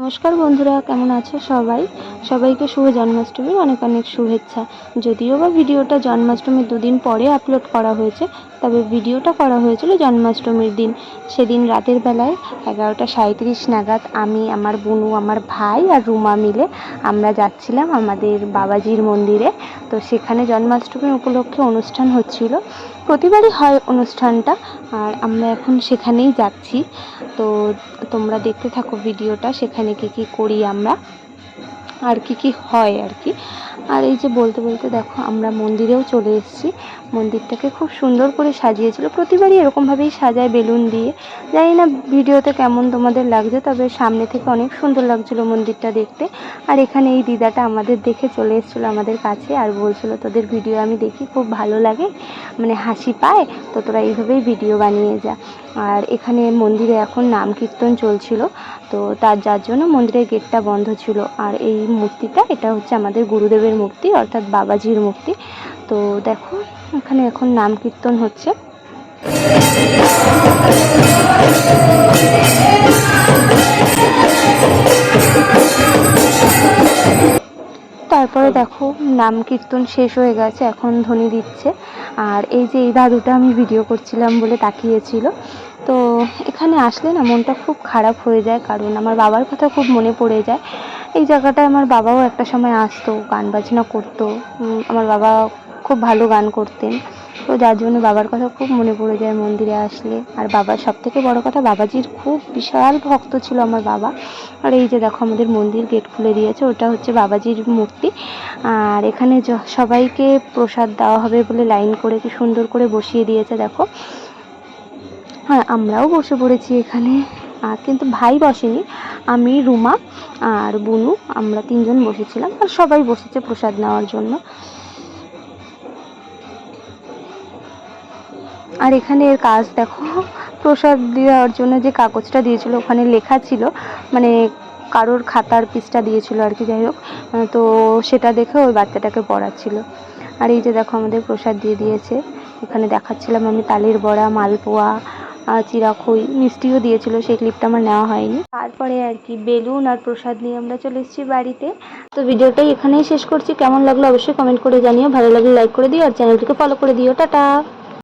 নমস্কার বন্ধুরা, কেমন আছো সবাই? সবাইকে শুভ জন্মাষ্টমীর অনেক অনেক শুভেচ্ছা। যদিও বা ভিডিওটা জন্মাষ্টমীর দুদিন পরে আপলোড করা হয়েছে, তবে ভিডিওটা করা হয়েছিল জন্মাষ্টমীর দিন। সেদিন রাতের বেলায় 11:37 নাগাদ আমি, আমার বোনু, আমার ভাই আর রুমা মিলে আমরা যাচ্ছিলাম আমাদের বাবাজির মন্দিরে। তো সেখানে জন্মাষ্টমী উপলক্ষে অনুষ্ঠান হচ্ছিল। প্রতিবারই হয় অনুষ্ঠানটা, আর আমরা এখন সেখানেই যাচ্ছি। তো তোমরা দেখতে থাকো ভিডিওটা, সেখানে কি করি আমরা আর কি হয় আর কি। আর এই যে বলতে বলতে দেখো আমরা মন্দিরেও চলে এসেছি। মন্দিরটাকে খুব সুন্দর করে সাজিয়েছিল, প্রতিবারই এরকমভাবেই সাজায় বেলুন দিয়ে। জানি না ভিডিওতে কেমন তোমাদের লাগছে, তবে সামনে থেকে অনেক সুন্দর লাগছিল মন্দিরটা দেখতে। আর এখানে এই দিদাটা আমাদের দেখে চলে এসেছিলো আমাদের কাছে আর বলছিল, তোদের ভিডিও আমি দেখি, খুব ভালো লাগে, মানে হাসি পায়, তো তোরা এইভাবেই ভিডিও বানিয়ে যা। আর এখানে মন্দিরে এখন নাম কীর্তন চলছিল, তো যার জন্য মন্দিরের গেটটা বন্ধ ছিল। আর এই মূর্তিটা, এটা হচ্ছে আমাদের গুরুদেবের মূর্তি, অর্থাৎ বাবাজির মূর্তি। তো দেখো এখানে এখন নাম কীর্তন হচ্ছে। তারপরে দেখো নাম কীর্তন শেষ হয়ে গেছে, এখন ধ্বনি দিচ্ছে। আর এই যে এই দাদুটা আমি ভিডিও করছিলাম বলে তাকিয়েছিল। তো এখানে আসলে না মনটা খুব খারাপ হয়ে যায়, কারণ আমার বাবার কথা খুব মনে পড়ে যায়। এই জায়গাটায় আমার বাবাও একটা সময় আসতো, গান বাজনা করতো। আমার বাবা খুব ভালো গান করতেন, তো যার জন্য বাবার কথা খুব মনে পড়ে যায় মন্দিরে আসলে। আর বাবার সবথেকে বড় কথা, বাবাজির খুব বিশাল ভক্ত ছিল আমার বাবা। আর এই যে দেখো আমাদের মন্দির গেট খুলে দিয়েছে, ওটা হচ্ছে বাবাজির মূর্তি। আর এখানে সবাইকে প্রসাদ দেওয়া হবে বলে লাইন করে কি সুন্দর করে বসিয়ে দিয়েছে দেখো। হ্যাঁ, আমরাও বসে পড়েছি এখানে, কিন্তু ভাই বসেনি, আমি, রুমা আর বুনু, আমরা তিনজন বসেছিলাম। আর সবাই বসেছে প্রসাদ নেওয়ার জন্য। আর এখানে এর কাজ দেখো, প্রসাদ দেওয়ার জন্য যে কাগজটা দিয়েছিল ওখানে লেখা ছিল, মানে কারোর খাতার পিসটা দিয়েছিল আর কি, যাই হোক, তো সেটা দেখে ওই বাচ্চাটাকে পড়াচ্ছিল। আর এই যে দেখো আমাদের প্রসাদ দিয়ে দিয়েছে। এখানে দেখাচ্ছিলাম আমি তালের বড়া, মালপোয়া, চিরাখই, মিষ্টিও দিয়েছিল, সেই ক্লিপটা আমার নেওয়া হয়নি। তারপরে আর কি বেলুন আর প্রসাদ নিয়ে আমরা চলে এসেছি বাড়িতে। তো ভিডিওটাই এখানেই শেষ করছি। কেমন লাগলো অবশ্যই কমেন্ট করে জানিও, ভালো লাগলে লাইক করে দিও আর চ্যানেলটিকে ফলো করে দিও। টাটা।